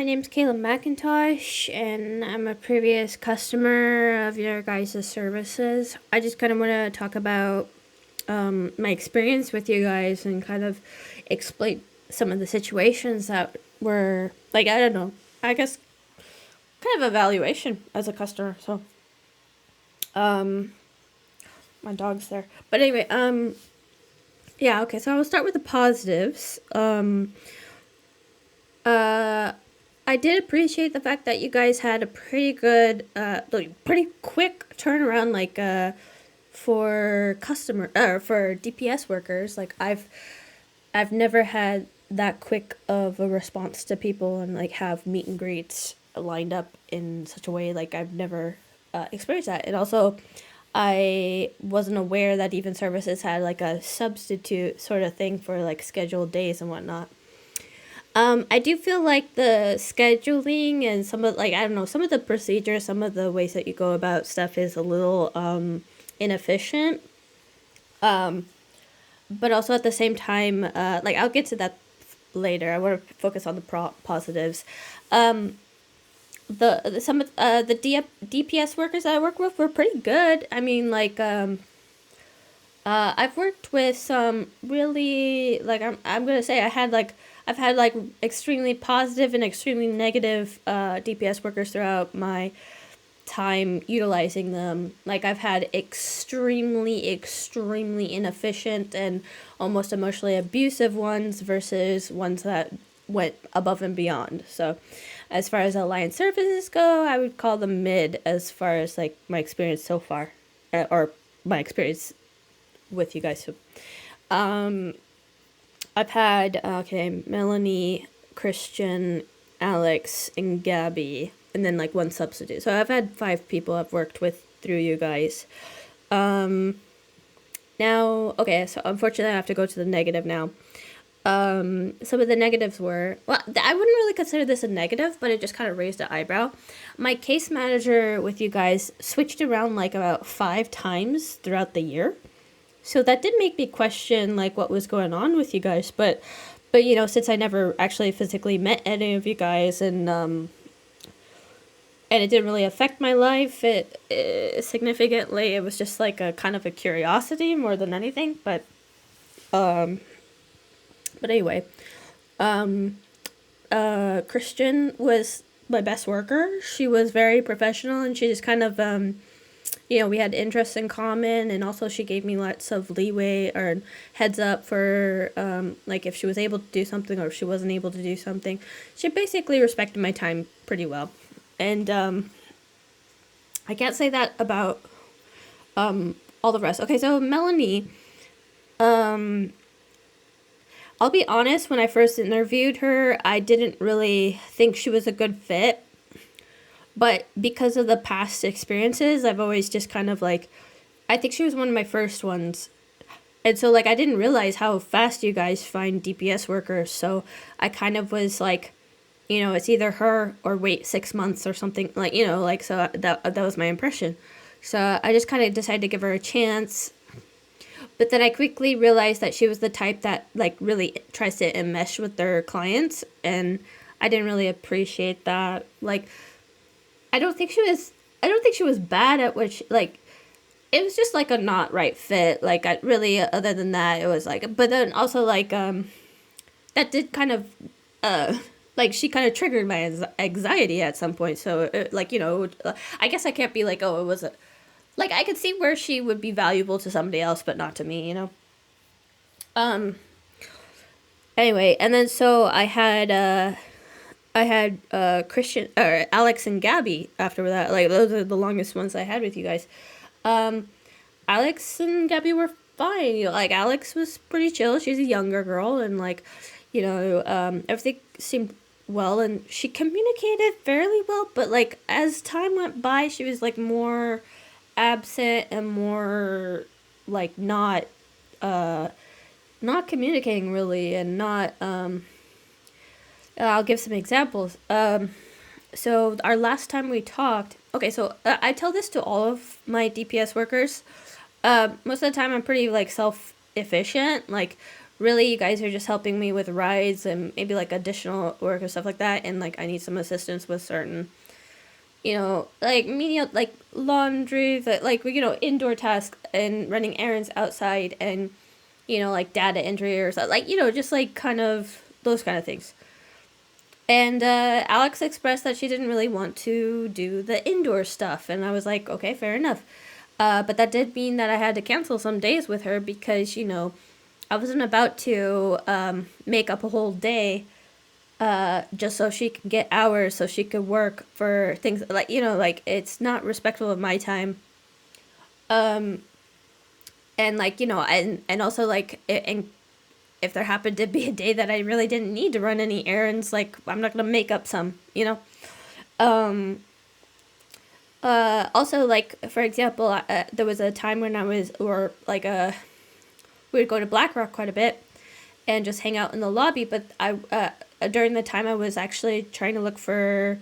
my name's Kayla McIntosh, and I'm a previous customer of your guys' services. I just kind of want to talk about my experience with you guys and kind of explain some of the situations that were, like, I don't know, I guess kind of evaluation as a customer. So, my dog's there. But anyway, yeah, okay, so I'll start with the positives. I did appreciate the fact that you guys had a pretty good, pretty quick turnaround, for for DPS workers. Like I've never had that quick of a response to people and like have meet and greets lined up in such a way. Like I've never experienced that. And also, I wasn't aware that even services had like a substitute sort of thing for like scheduled days and whatnot. I do feel like the scheduling and some of like I don't know some of the procedures, some of the ways that you go about stuff is a little inefficient. But also at the same time, like I'll get to that later. I want to focus on the positives. The some of DPS workers that I work with were pretty good. I mean, I've worked with some really like I'm gonna say I've had like extremely positive and extremely negative DPS workers throughout my time utilizing them. Like I've had extremely inefficient and almost emotionally abusive ones versus ones that went above and beyond. So as far as alliance services go, I would call them mid as far as like my experience so far, or my experience with you guys. So, I've had Melanie, Christian, Alex, and Gabby, and then like one substitute. So I've had 5 people I've worked with through you guys. Now, okay, so unfortunately I have to go to the negative now. Some of the negatives were, well, I wouldn't really consider this a negative, but it just kind of raised an eyebrow. My case manager with you guys switched around like about 5 times throughout the year. So that did make me question like what was going on with you guys, but you know, since I never actually physically met any of you guys and it didn't really affect my life significantly, it was just like a kind of a curiosity more than anything, but anyway, Christian was my best worker. She was very professional and she just kind of you know, we had interests in common, and also she gave me lots of leeway or heads up for like if she was able to do something or if she wasn't able to do something. She basically respected my time pretty well, and I can't say that about all the rest. Okay, so Melanie, I'll be honest, when I first interviewed her, I didn't really think she was a good fit. But because of the past experiences, I've always just kind of like, I think she was one of my first ones. And so like I didn't realize how fast you guys find DPS workers. So I kind of was like, you know, it's either her or wait 6 months or something, like, you know, like, so that was my impression. So I just kind of decided to give her a chance. But then I quickly realized that she was the type that like really tries to enmesh with their clients, and I didn't really appreciate that. Like I don't think she was bad at what she, like it was just like a not right fit. Like I really, other than that, it was like, but then also like that did kind of like she kind of triggered my anxiety at some point. So like, you know, I guess I can't be like, oh, it was a, like I could see where she would be valuable to somebody else but not to me, you know. Anyway, and then so I had Christian or Alex and Gabby after that. Like those are the longest ones I had with you guys. Alex and Gabby were fine. Like Alex was pretty chill. She's a younger girl, and like, you know, everything seemed well, and she communicated fairly well. But like as time went by, she was like more absent and more like not communicating really, and not I'll give some examples. So our last time we talked, okay, so I tell this to all of my DPS workers. Most of the time I'm pretty like self-efficient. Like really you guys are just helping me with rides and maybe like additional work or stuff like that, and like I need some assistance with certain, like menial, like laundry, that like indoor tasks and running errands outside, and like data entry or something, like just like kind of those kind of things. And Alex expressed that she didn't really want to do the indoor stuff, and I was like, okay, fair enough. But that did mean that I had to cancel some days with her because I wasn't about to make up a whole day just so she could get hours so she could work for things like like it's not respectful of my time. And like and also like and if there happened to be a day that I really didn't need to run any errands, like I'm not gonna make up some. Um, Also, like for example, there was a time when I was, or like we would go to BlackRock quite a bit and just hang out in the lobby. But I during the time I was actually trying to look for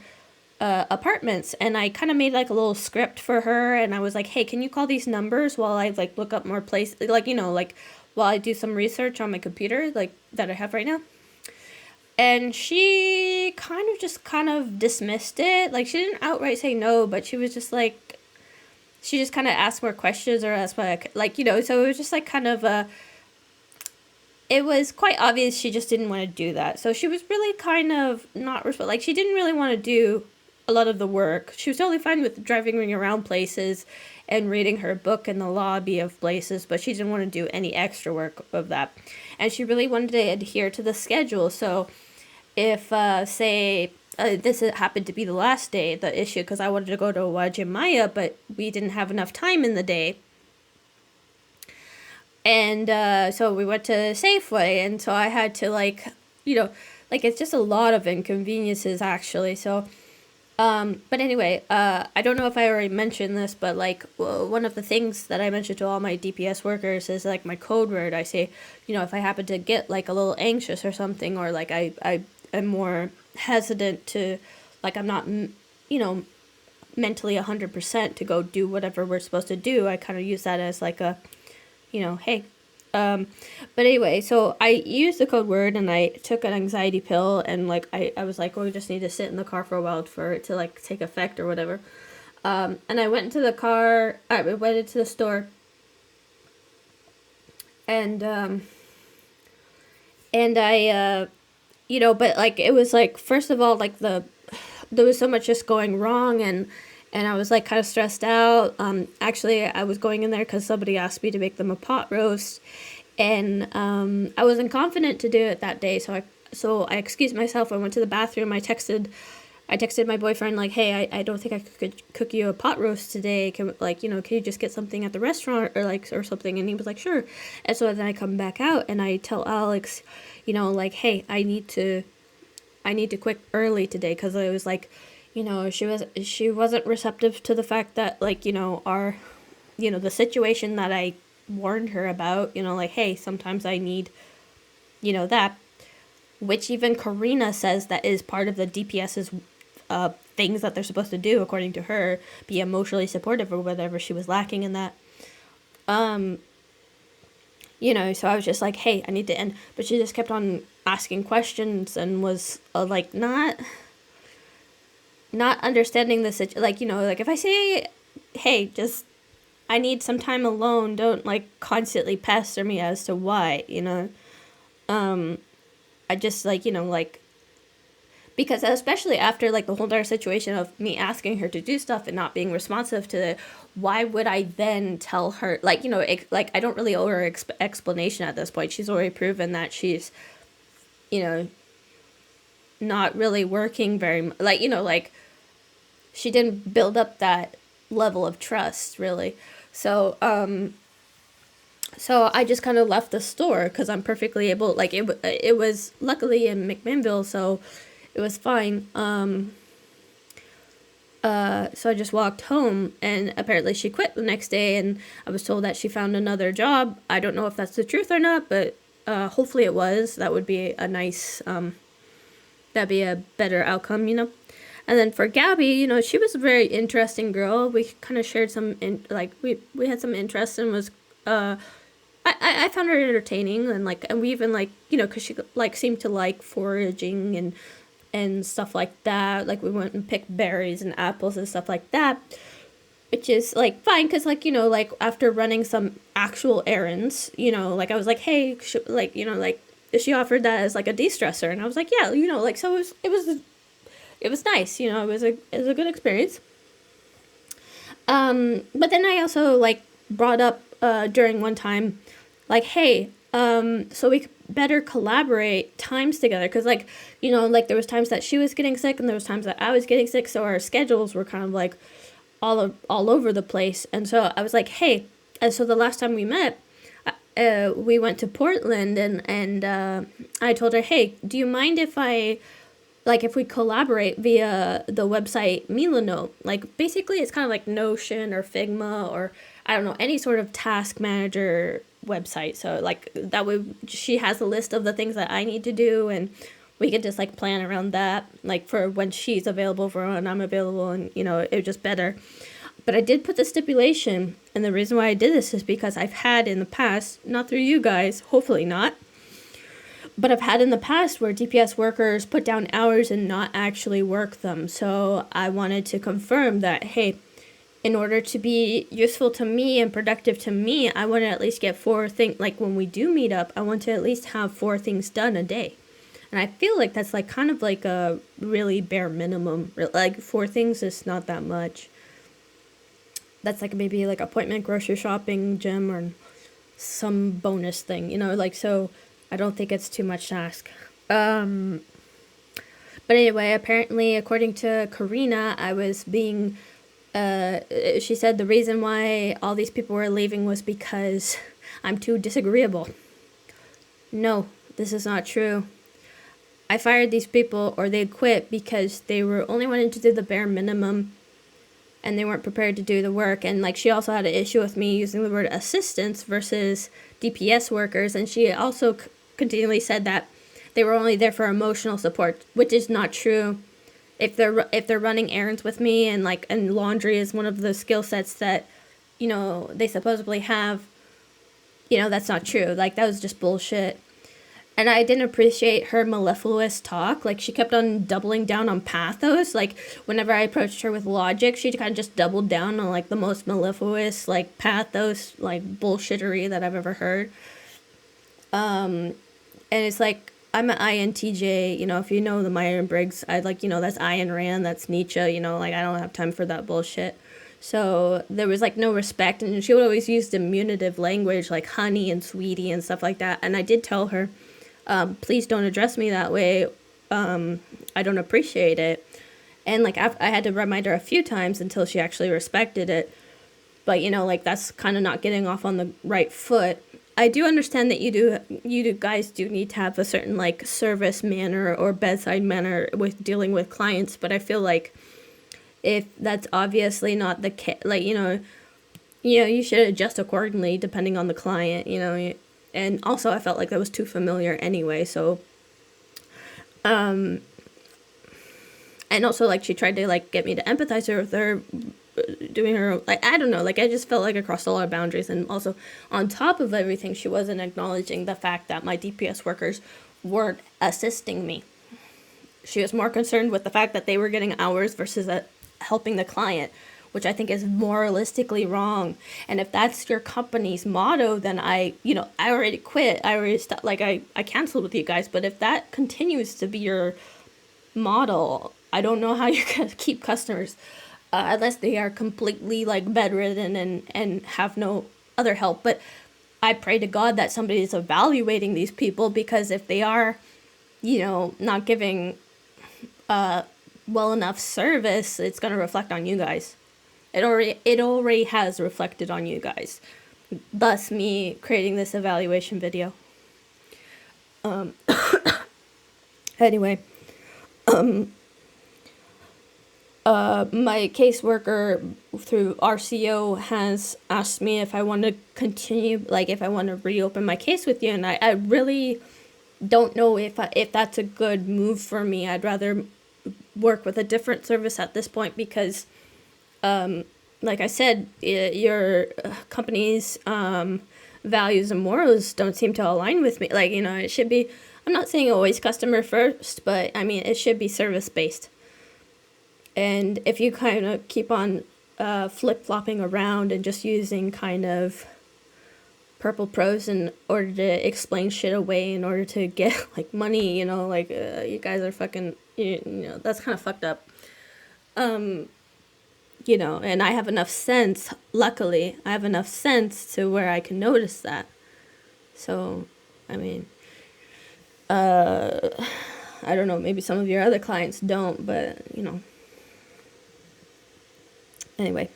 apartments, and I kind of made like a little script for her, and I was like, hey, can you call these numbers while I like look up more places, like like while I do some research on my computer, like that I have right now. And she kind of dismissed it. Like she didn't outright say no, but she was just like, she just kind of asked more questions or asked like so it was just like kind of it was quite obvious she just didn't want to do that. So she was really kind of not like she didn't really want to do a lot of the work. She was totally fine with driving me around places and reading her book in the lobby of places, but she didn't want to do any extra work of that. And she really wanted to adhere to the schedule. So if, say, this happened to be the last day, the issue, because I wanted to go to Wajimaya, but we didn't have enough time in the day. And so we went to Safeway, and so I had to like it's just a lot of inconveniences actually. So but anyway, I don't know if I already mentioned this, but like one of the things that I mentioned to all my DPS workers is like my code word. I say, if I happen to get like a little anxious or something, or like I am more hesitant to, like I'm not, mentally 100% to go do whatever we're supposed to do. I kind of use that as like a, hey. But anyway, so I used the code word and I took an anxiety pill, and like I was like, well, we just need to sit in the car for a while for it to like take effect or whatever. And I went into the car, I went into the store, and I, but like it was like, first of all, like there was so much just going wrong, and I was like kind of stressed out. Actually, I was going in there because somebody asked me to make them a pot roast, and I wasn't confident to do it that day. So I excused myself. I went to the bathroom. I texted my boyfriend like, hey, I don't think I could cook you a pot roast today. Can you just get something at the restaurant or something? And he was like, sure. And so then I come back out and I tell Alex, like, hey, I need to quit early today, because I was like, she wasn't receptive to the fact that like our the situation that I warned her about, like, hey, sometimes I need that, which even Karina says that is part of the DPS's things that they're supposed to do according to her, be emotionally supportive or whatever. She was lacking in that. So I was just like, hey, I need to end, but she just kept on asking questions and was like not understanding the situation. Like, like if I say, hey, just, I need some time alone, don't like constantly pester me as to why, I just like, like, because especially after like the whole entire situation of me asking her to do stuff and not being responsive to it, why would I then tell her, like, like I don't really owe her explanation at this point. She's already proven that she's, not really working very like, like she didn't build up that level of trust really. So so I just kind of left the store because I'm perfectly able, like it was luckily in McMinnville, so it was fine. So I just walked home, and apparently she quit the next day, and I was told that she found another job. I don't know if that's the truth or not, but hopefully it was. That would be a nice that'd be a better outcome, And then for Gabby, she was a very interesting girl. We kind of shared some we had some interest, and was I found her entertaining, and like, and we even like, because she like seemed to like foraging and stuff like that. Like we went and picked berries and apples and stuff like that, which is like fine because like like after running some actual errands, like I was like, hey, like like she offered that as like a de-stressor, and I was like, yeah, like so it was nice, it was a good experience. But then I also like brought up during one time, like, hey, so we could better collaborate times together because like like there was times that she was getting sick and there was times that I was getting sick, so our schedules were kind of like all over the place. And so I was like, hey, and so the last time we met, we went to Portland, and I told her, hey, do you mind if if we collaborate via the website Milanote? Like basically it's kind of like Notion or Figma or I don't know, any sort of task manager website. So like that way she has a list of the things that I need to do, and we could just like plan around that, like for when she's available, for when I'm available, and it was just better. But I did put the stipulation, and the reason why I did this is because I've had in the past, not through you guys, hopefully not, but I've had in the past where DPS workers put down hours and not actually work them. So I wanted to confirm that, hey, in order to be useful to me and productive to me, I want to at least get 4 things. Like when we do meet up, I want to at least have 4 things done a day. And I feel like that's like kind of like a really bare minimum. Like 4 things is not that much. That's like maybe like appointment, grocery shopping, gym, or some bonus thing, like, so I don't think it's too much to ask. But anyway, apparently, according to Karina, I was being, she said the reason why all these people were leaving was because I'm too disagreeable. No, this is not true. I fired these people, or they quit because they were only wanting to do the bare minimum and they weren't prepared to do the work. And like she also had an issue with me using the word assistants versus DPS workers, and she also continually said that they were only there for emotional support, which is not true. If they're running errands with me, and laundry is one of the skill sets that they supposedly have, that's not true. Like that was just bullshit. And I didn't appreciate her mellifluous talk. Like, she kept on doubling down on pathos. Like, whenever I approached her with logic, she kind of just doubled down on, like, the most mellifluous, like, pathos, like, bullshittery that I've ever heard. And it's like, I'm an INTJ, if you know the Myers-Briggs, I'd like, that's Ayn Rand, that's Nietzsche, like, I don't have time for that bullshit. So there was, like, no respect. And she would always use diminutive language, like honey and sweetie and stuff like that. And I did tell her, please don't address me that way. I don't appreciate it. And like I had to remind her a few times until she actually respected it. But like that's kind of not getting off on the right foot. I do understand that you guys do need to have a certain like service manner or bedside manner with dealing with clients. But I feel like if that's obviously not the case, like you should adjust accordingly depending on the client. And also I felt like that was too familiar anyway, so and also like she tried to like get me to empathize with her doing her, like, I don't know, like I just felt like I crossed a lot of boundaries. And also on top of everything, she wasn't acknowledging the fact that my DPS workers weren't assisting me. She was more concerned with the fact that they were getting hours versus helping the client, which I think is moralistically wrong. And if that's your company's motto, then I already quit. I already stopped, like I canceled with you guys. But if that continues to be your model, I don't know how you can keep customers unless they are completely like bedridden and have no other help. But I pray to God that somebody is evaluating these people, because if they are, not giving well enough service, it's going to reflect on you guys. It already has reflected on you guys. Thus, me creating this evaluation video. Anyway, my caseworker through RCO has asked me if I want to continue, like if I want to reopen my case with you, and I really don't know if that's a good move for me. I'd rather work with a different service at this point, because like I said, your company's values and morals don't seem to align with me. Like, you know, it should be, I'm not saying always customer first, but I mean, it should be service based. And if you kind of keep on flip flopping around and just using kind of purple prose in order to explain shit away in order to get like money, you know, like you guys are fucking, you know, that's kind of fucked up. You know, and I have enough sense, luckily, I have enough sense to where I can notice that. So, I mean, I don't know, maybe some of your other clients don't, but, you know. Anyway,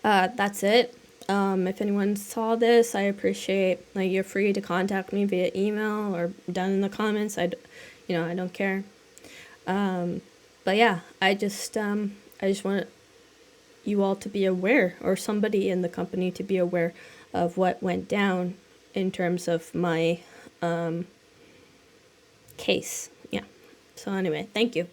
that's it. If anyone saw this, I appreciate, like, you're free to contact me via email or down in the comments. You know, I don't care. But yeah, I just want you all to be aware, or somebody in the company to be aware of what went down in terms of my case. Yeah. So anyway, thank you.